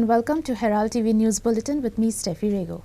and welcome to Herald TV News Bulletin with me, Steffi Rego.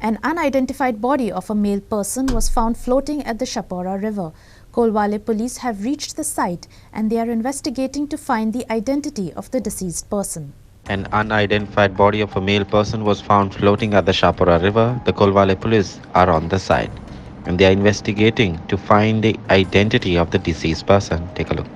An unidentified body of a male person was found floating at the Shapora River. Kolwale police have reached the site and they are investigating to find the identity of the deceased person. An unidentified body of a male person was found floating at the Shapora River. The Kolwale police are on the site and they are investigating to find the identity of the deceased person. Take a look.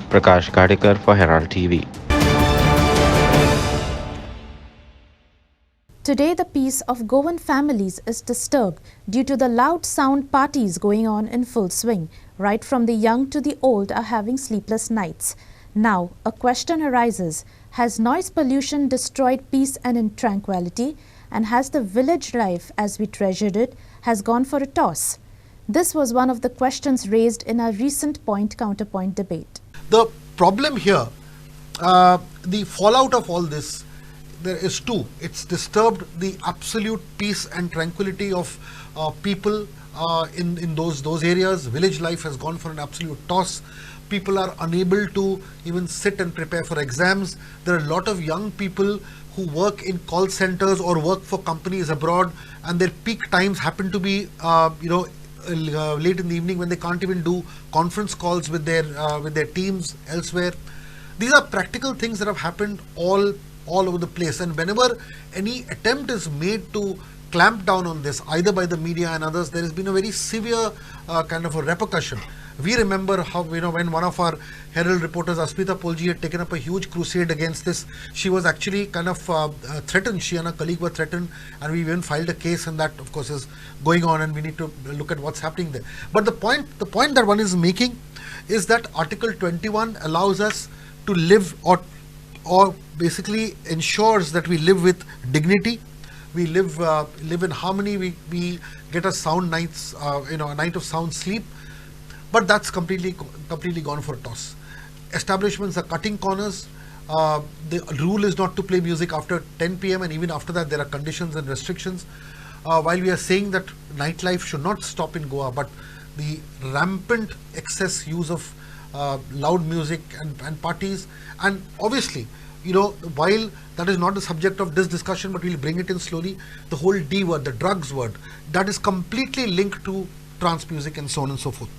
Prakash Gadekar for Herald TV. Today, the peace of Goan families is disturbed due to the loud sound parties going on in full swing. Right from the young to the old are having sleepless nights. Now, a question arises. Has noise pollution destroyed peace and tranquility? And has the village life as we treasured it has gone for a toss? This was one of the questions raised in our recent point-counterpoint debate. The problem here, the fallout of all this, there is two. It's disturbed the absolute peace and tranquility of people in those areas. Village life has gone for an absolute toss. People are unable to even sit and prepare for exams. There are a lot of young people who work in call centers or work for companies abroad, and their peak times happen to be late in the evening when they can't even do conference calls with their teams elsewhere. These are practical things that have happened all over the place, and whenever any attempt is made to clamp down on this, either by the media and others, there has been a very severe kind of a repercussion. We remember how, when one of our Herald reporters, Asmita Polji, had taken up a huge crusade against this. She was actually kind of threatened. She and her colleague were threatened, and we even filed a case, and that, of course, is going on, and we need to look at what's happening there. But the point that one is making is that Article 21 allows us to live or basically ensures that we live with dignity. We live in harmony. We get a sound night's a night of sound sleep. But that's completely gone for a toss. Establishments are cutting corners. The rule is not to play music after 10 p.m. and even after that there are conditions and restrictions. While we are saying that nightlife should not stop in Goa, but the rampant excess use of loud music and parties, and obviously, while that is not the subject of this discussion, but we'll bring it in slowly, the whole D word, the drugs word, that is completely linked to trance music and so on and so forth.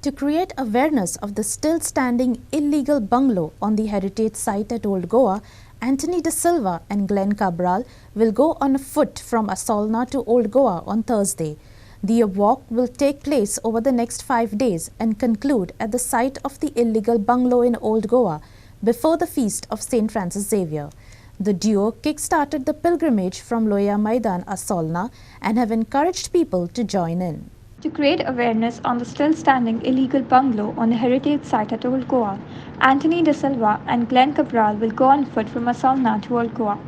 To create awareness of the still standing illegal bungalow on the heritage site at Old Goa, Anthony De Silva and Glenn Cabral will go on foot from Asolna to Old Goa on Thursday. The walk will take place over the next 5 days and conclude at the site of the illegal bungalow in Old Goa before the feast of St. Francis Xavier. The duo kick-started the pilgrimage from Loya Maidan, Asolna, and have encouraged people to join in. To create awareness on the still standing illegal bungalow on the heritage site at Old Goa, Anthony De Silva and Glenn Cabral will go on foot from Asolna to Old Goa.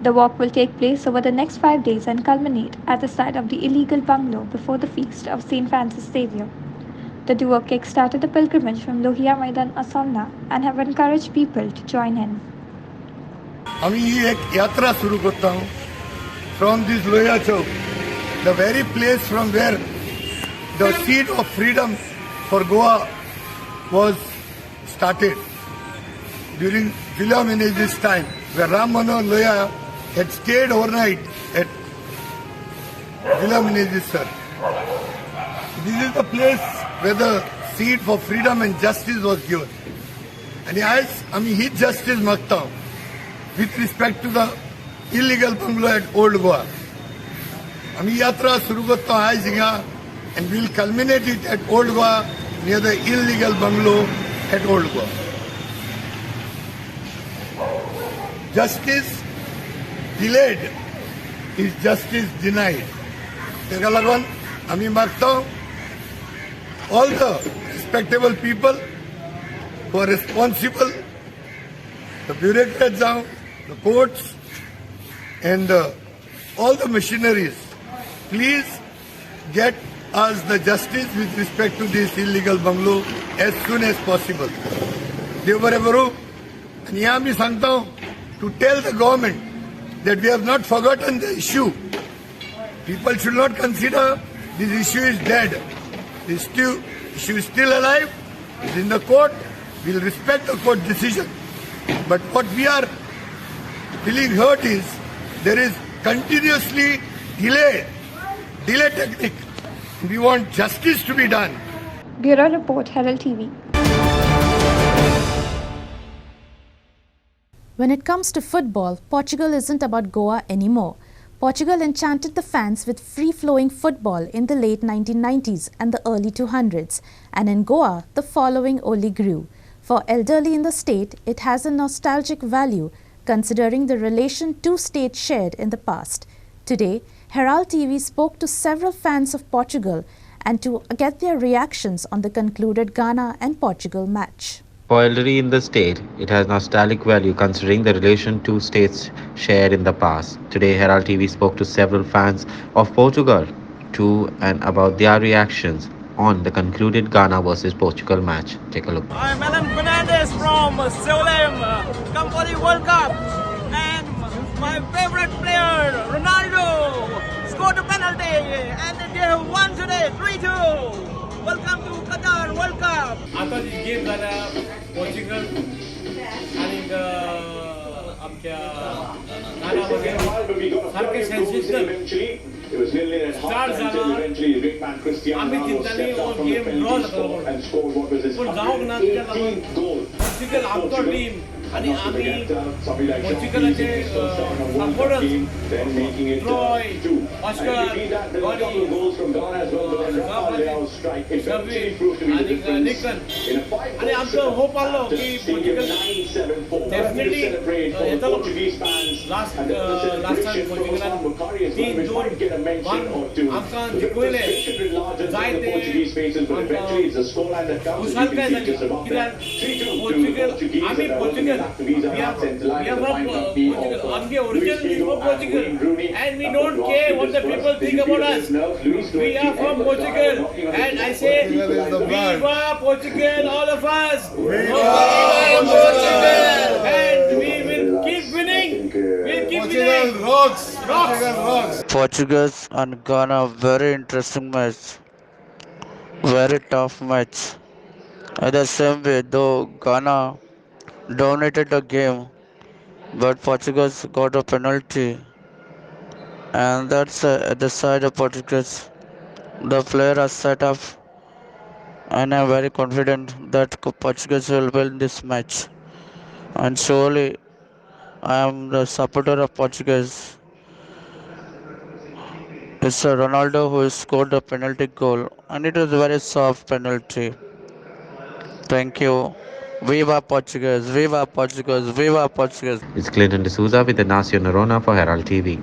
The walk will take place over the next 5 days and culminate at the site of the illegal bungalow before the feast of St. Francis Xavier. The duo kick-started the pilgrimage from Loya Maidan, Asolna, and have encouraged people to join in. আমি एक यात्रा शुरू करता हूँ from this Loya Chowk, the very place from where the seed of freedom for Goa was started during William Meneses' time, where Ram Manohar Loya had stayed overnight at William Meneses, sir. This is the place where the seed for freedom and justice was given. And he justice मांगता हूँ with respect to the illegal bungalow at Old Goa. We yatra shuru karta hai jagah and we'll culminate it at Old Goa near the illegal bungalow at Old Goa. Justice delayed is justice denied. तेका लागून आमी मागता all the respectable people who are responsible, the bureaucrats down, the courts, and all the machineries, please get us the justice with respect to this illegal bungalow as soon as possible. देव बरें करूं. आणि आमी सांगता to tell the government that we have not forgotten the issue. People should not consider this issue is dead. This issue is still alive. It's in the court. We'll respect the court decision. But what we are feeling hurt is there is continuously delay technique. We want justice to be done. Bureau Report, Herald TV. When it comes to football, Portugal isn't about Goa anymore. Portugal enchanted the fans with free-flowing football in the late 1990s and the early 200s, and in Goa, the following only grew. For elderly in the state, it has a nostalgic value, considering the relation two states shared in the past. Today, Herald TV spoke to several fans of Portugal and to get their reactions on the concluded Ghana and Portugal match. For elderly in the state, it has nostalgic value considering the relation two states shared in the past. Today, Herald TV spoke to several fans of Portugal to and about their reactions on the concluded Ghana versus Portugal match. Take a look. I'm Alan Fernandez from Seoul, come for the World Cup, and my favorite player, Ronaldo, scored a penalty, and they have won today, 3-2. Welcome to Qatar World Cup. आता जी game झाला Portugal आणि आमच्या गाण्यामध्ये सारखे sensational start झाला. आम्ही चिंतानी game draw जातलो पण जावंक ना कित्याक लागून पोर्चुगल आमचो टीम आणि आम्ही पोर्चुगलाचे सपोर्टर्स ट्रॉय, ऑस्कर, गॉडी, आणि निकन आणि आमचो होप आलो की पोर्चुगल डेफिनेटली येतलो. लास्ट टाइम पोर्चुगलान 3-2 आमकां जिखयले. जायते खुशालकाय जाली कित्याक पोर्चुगल आमी Portugal we are from Portugal. Amge original is from Portugal, and we don't care what the people think about us. We are from Portugal, and I say, Viva Portugal, all of us. Viva Portugal, and we will keep winning. We'll keep winning. Rocks. Portugal and Ghana, very interesting match, very tough match. At the same way, though Ghana dominated the game, but Portugal got a penalty, and that's at the side of Portugal. The player has set up, and I'm very confident that Portugal will win this match. And surely, I am the supporter of Portugal. It's Ronaldo who scored the penalty goal, and it was a very soft penalty. Thank you. Viva Portugal, Viva Portugal, Viva Portugal. It's Clinton D'Souza with Ignacio Nerona for Herald TV.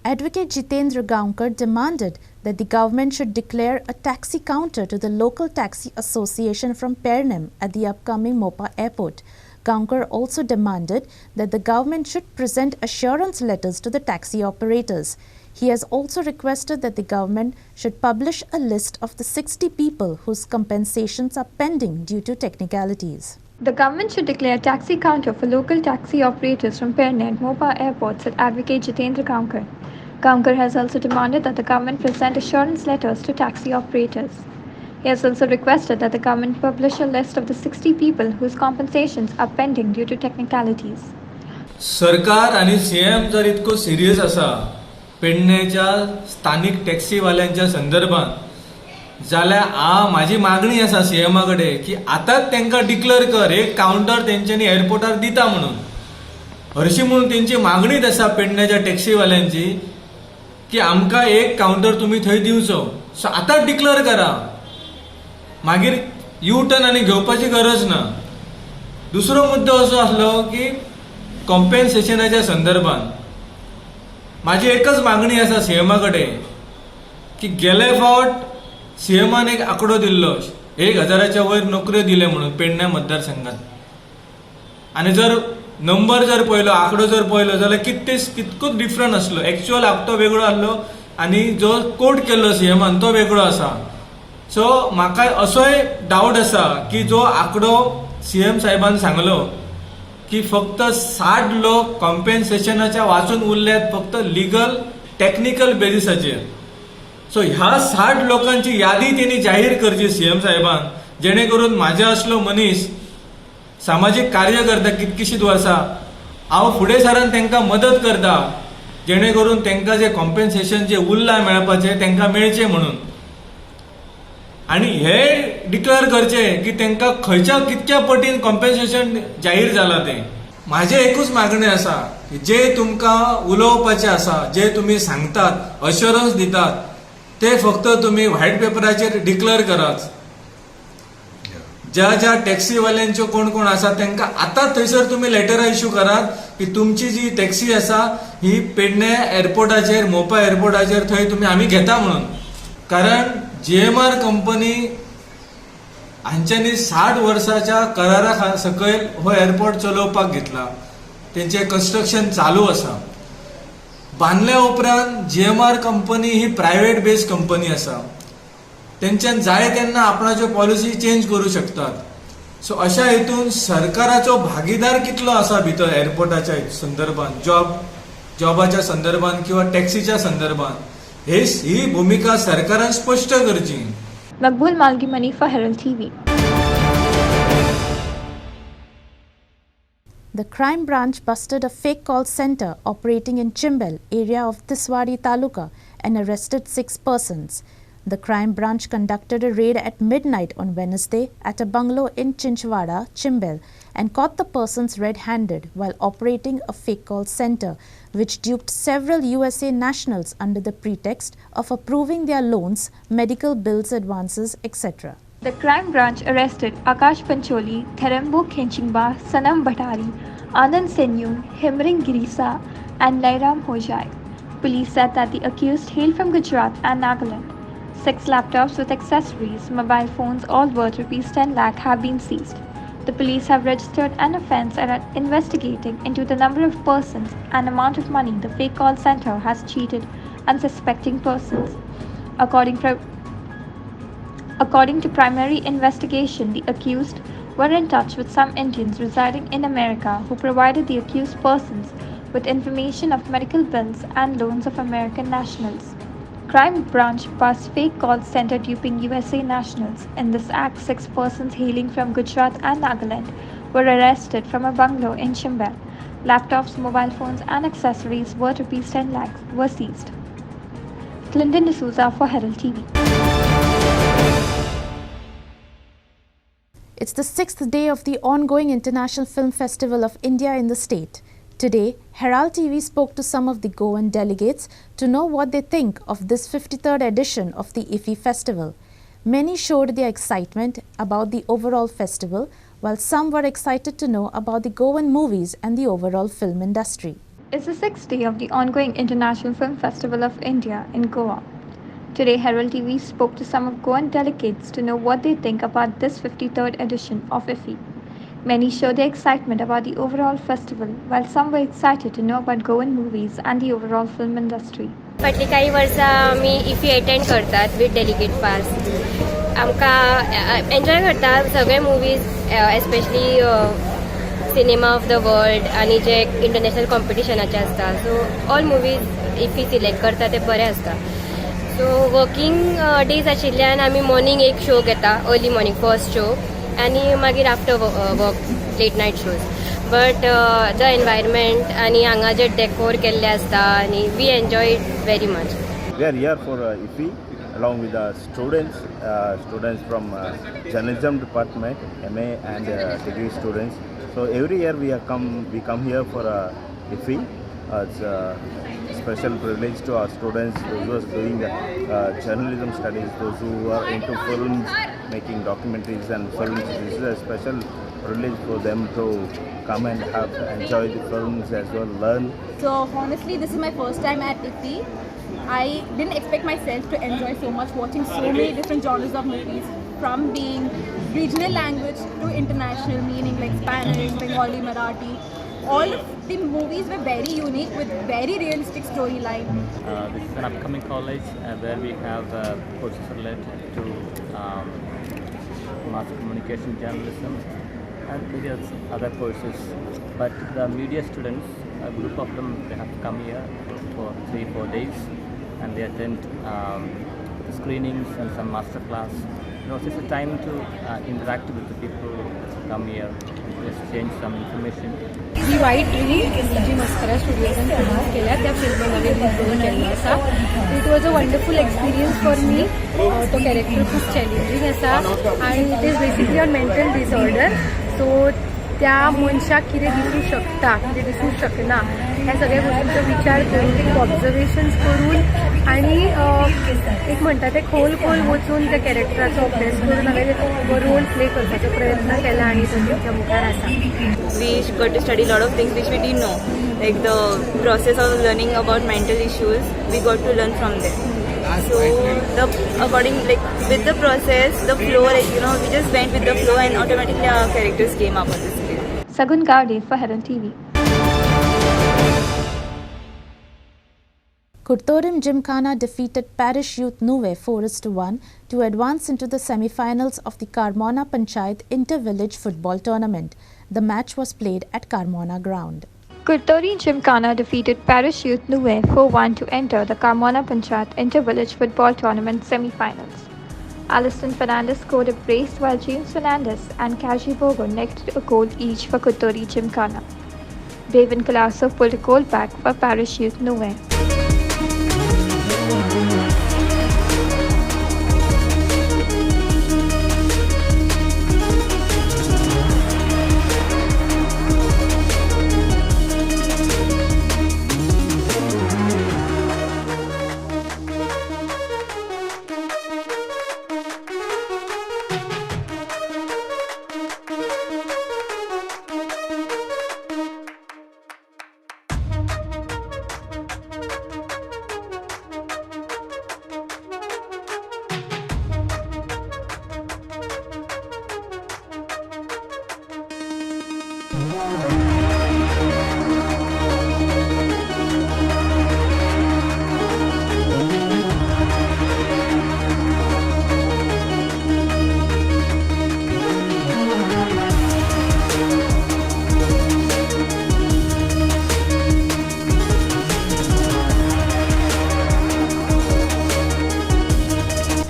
Advocate Jitendra Gaonkar demanded that the government should declare a taxi counter to the local taxi association from Pernem at the upcoming Mopa airport. Gaonkar also demanded that the government should present assurance letters to the taxi operators. He has also requested that the government should publish a list of the 60 people whose compensations are pending due to technicalities. The government should declare a taxi counter for local taxi operators from Perne and Mopa airports, said Advocate Jitendra Gaonkar. Gaonkar has also demanded that the government present assurance letters to taxi operators. He has also requested that the government publish a list of the 60 people whose compensations are pending due to technicalities. सरकार आणि CM जर इतको serious असा पेडण्याच्या स्थानिक टॅक्सीवाल्यांच्या संदर्भात जाल्यार माझी मागणी आसा सीएमा कडेन की आतांच तांकां डिक्लेअर कर एक काउंटर तेंच्यांनी एअरपोर्टार दिता म्हणून. हरशी म्हणून तेंची मागणीच आसा पेडण्याच्या टॅक्सीवाल्यांची की आमकां एक काउंटर तुमी थंय दिवचो. सो आतांच डिक्लेअर करा, मागीर यू टर्न आनी घेवपाची गरज ना. दुसरो मुद्दो असो आसलो की कॉम्पेन्सेशनाच्या संदर्भात माझी एकच मागणी आसा सीएमा कडेन की गेले फावट सीएमान एक आंकडो दिल्लो 1,000च्या वयर नोकऱ्यो दिले म्हणून पेडण्या मतदारसंघात, आनी जर नंबर जर पळयलो, आंकडो जर पळयलो जाल्यार कितकोच डिफरंट आसलो. एक्चुअल आंकडो वेगळो आसलो आनी जो कोट केल्लो सीएमान तो वेगळो आसा. सो म्हाका असोय डावट आसा की जो आंकडो सीएम साहेबान सांगलो की फक्त 60 लोक कॉम्पेन्सेशनाच्या वाचून उरल्यात फक्त लिगल टेक्निकल बेसिसाचेर. सो ह्या 60 लोकांची यादी त्यांनी जाहीर करची सीएम साहेबान, जेणे करून म्हाज्या असलो मनीस सामाजिक कार्य करता कितकीशीच वर्सां हांव फुडें सरान तांकां मदत करता, जेणे करून तांकां जे कॉम्पेन्सेशन जे उरलां मेळपाचें तांकां मेळचें म्हणून. आनी हे डिक्लेअर करचे की तांकां खंयच्या कितक्या पटीन कॉम्पेन्सेशन जाहीर जालां तें. म्हाजें एकूच मागणें आसा की जे तुमकां उलोवपाचें आसा, जे तुमी सांगतात, अश्योरन्स दितात, ते फक्त तुमी व्हाईट पेपराचेर डिक्लेअर करात. ज्या टॅक्सीवाल्यांच्यो कोण कोण आसा तांकां आतां थंयसर तुमी लेटरां इश्यू करात की तुमची जी टॅक्सी आसा ही पेडण्या एअरपोर्टाचेर, मोपा एअरपोर्टाचेर थंय तुमी आमी घेता म्हणून. कारण GMR कंपनी हांच्यांनी 60 वर्साच्या करारा सकयल हो एअरपोर्ट चलोवपाक घेतला. तेंचें कंस्ट्रक्शन चालू आसा. बांदल्या उपरांत GMR कंपनी ही प्रायवेट बेस्ड कंपनी आसा. तेंच्यान जाय तेन्ना आपणाच्यो पॉलिसी चेंज करूं शकतात. सो अशा हेतून सरकाराचो भागीदार कितलो आसा भितर एअरपोर्टाच्या संदर्भात, जॉबाच्या संदर्भात किंवा टॅक्सीच्या संदर्भात, ही भूमिका सरकारान स्पष्ट करची. Maqbool Malgimani for Herald TV. The crime branch busted a fake call center operating in Chimbel area of Tiswadi Taluka and arrested 6 persons. The crime branch conducted a raid at midnight on Wednesday at a bungalow in Chinchwada, Chimbel, and caught the persons red-handed while operating a fake call center, which duped several USA nationals under the pretext of approving their loans, medical bills, advances, etc. The crime branch arrested Akash Pancholi, Therembo Khenchingba, Sanam Bhattari, Anand Senyun, Himring Girisa, and Lairam Hojai. Police said that the accused hailed from Gujarat and Nagaland. 6 laptops with accessories, mobile phones, all worth ₹10 lakh have been seized. The police have registered an offence and are investigating into the number of persons and amount of money the fake call center has cheated unsuspecting persons. According to primary investigation, the accused were in touch with some Indians residing in America who provided the accused persons with information of medical bills and loans of American nationals. Crime branch bust fake call center duping USA nationals. In this act, 6 persons hailing from Gujarat and Nagaland were arrested from a bungalow in Chimbel. Laptops, mobile phones and accessories worth ₹10 lakhs were seized. Clinton D'Souza for Herald TV. It's the 6th day of the ongoing International Film Festival of India in the state. Today, Herald TV spoke to some of the Goan delegates to know what they think of this 53rd edition of the IFFI festival. Many showed their excitement about the overall festival, while some were excited to know about the Goan movies and the overall film industry. It's the 6th day of the ongoing International Film Festival of India in Goa. Today, Herald TV spoke to some of Goan delegates to know what they think about this 53rd edition of IFFI. Many showed their excitement about the overall festival, while some were excited to know about Goan movies and the overall film industry. फाटली काही वर्सां आमी IFFI attend करतात with delegate पास. आमकां enjoy करता सगळे movies, especially cinema of the world आनी जे international कॉम्पिटिशनाचे आसता. So all movies IFFI select करता ते बरे आसता. सो वर्कींग डेज आशिल्ल्यान आमी मॉर्निंग एक शो घेता, अर्ली मॉर्निंग फर्स्ट शो, आनी मागीर after work late night shows. But the environment आनी हांगा जे डेकोर केल्ले आसता आनी we enjoy it very much. We are here for IFFI along with the students from journalism department, MA and degree students. So every year we come here for IFFI It's a special privilege to our students, those who are doing journalism studies, those who are into films, making documentaries and films. This is a special privilege for them to come and have enjoy the films as well, learn. So honestly, this is my first time at IFFI. I didn't expect myself to enjoy so much watching so many different genres of movies, from being regional language to international, meaning like Spanish, Bengali, Marathi. All of the movies were very unique with very realistic storyline. This is an upcoming college where we have courses related to mass communication journalism and various other courses. But the media students, a group of them, they have come here for 3-4 days and they attend the screenings and some master class. You know, it's a time to interact with the people who come here and exchange some information. The white dream जी मस्करा स्टुडियोजान famous केल्या त्या फिल्मान हांवें review केल्लो आसा. It was a wonderful experience for me. तो कॅरेक्टर खूब चॅलेंजींग आसा आनी it is basically on mental disorder. So त्या मनशाक कितें दिसूंक शकता, कितें दिसूंक शकना, ह्या सगळ्या गोष्टींचो विचार करून, ऑब्जर्वेशन्स करून आनी एक म्हणटा तें खोल वचून त्या कॅरेक्टराचो अभ्यास करून हांवें तो रोल प्ले करपाचो प्रयत्न केला आनी तो तुमच्या मुखार आसा. We got to study a lot of things which we didn't know, like the process of learning about mental issues. We got to learn from them. So with the process, the flow, we just went with the flow and automatically our characters came up on the screen. Sagun Gowde for Herald TV. Kurtorim Gymkhana defeated Parish Youth Nuwe 4-1 to advance into the semi-finals of the Carmona Panchayat Inter-Village Football Tournament. The match was played at Carmona ground. Kurtori Gymkhana defeated Parish Youth Nuwe 4-1 to enter the Carmona Panchayat Inter-Village Football Tournament semi-finals. Alisson Fernandez scored a brace while James Fernandez and Kaji Bogo netted a goal each for Kurtori Gymkhana. Bhavan Kalaso pulled a goal back for Parish Youth Nuwe.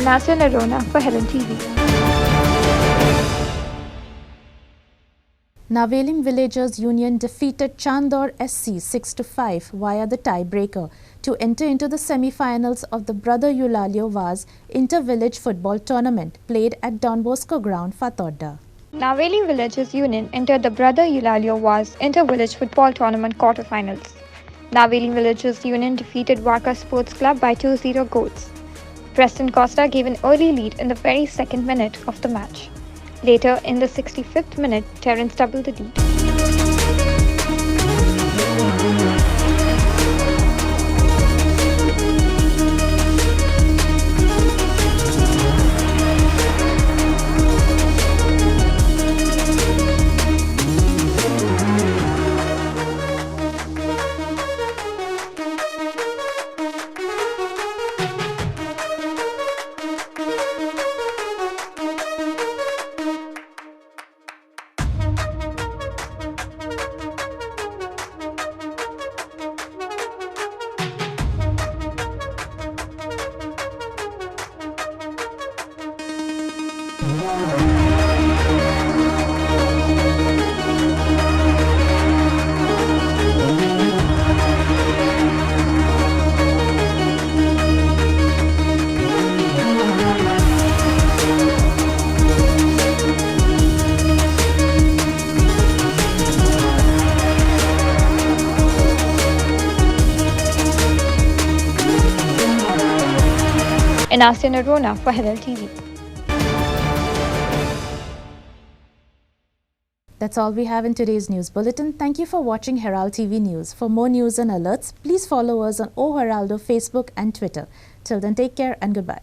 Nasser Narona for Herald TV. Navelim Villagers Union defeated Chandor SC 6-5 via the tiebreaker to enter into the semi-finals of the Brother Eulalio Vaz Inter-Village Football Tournament played at Don Bosco Ground, Fatorda. Navelim Villagers Union entered the Brother Eulalio Vaz Inter-Village Football Tournament quarterfinals. Navelim Villagers Union defeated Waka Sports Club by 2-0 goals. Preston Costa gave an early lead in the very second minute of the match. Later, in the 65th minute, Terence doubled the lead. Inasya Narona for Herald TV. That's all we have in today's news bulletin. Thank you for watching Herald TV News. For more news and alerts, please follow us on O Heraldo Facebook and Twitter. Till then, take care and goodbye.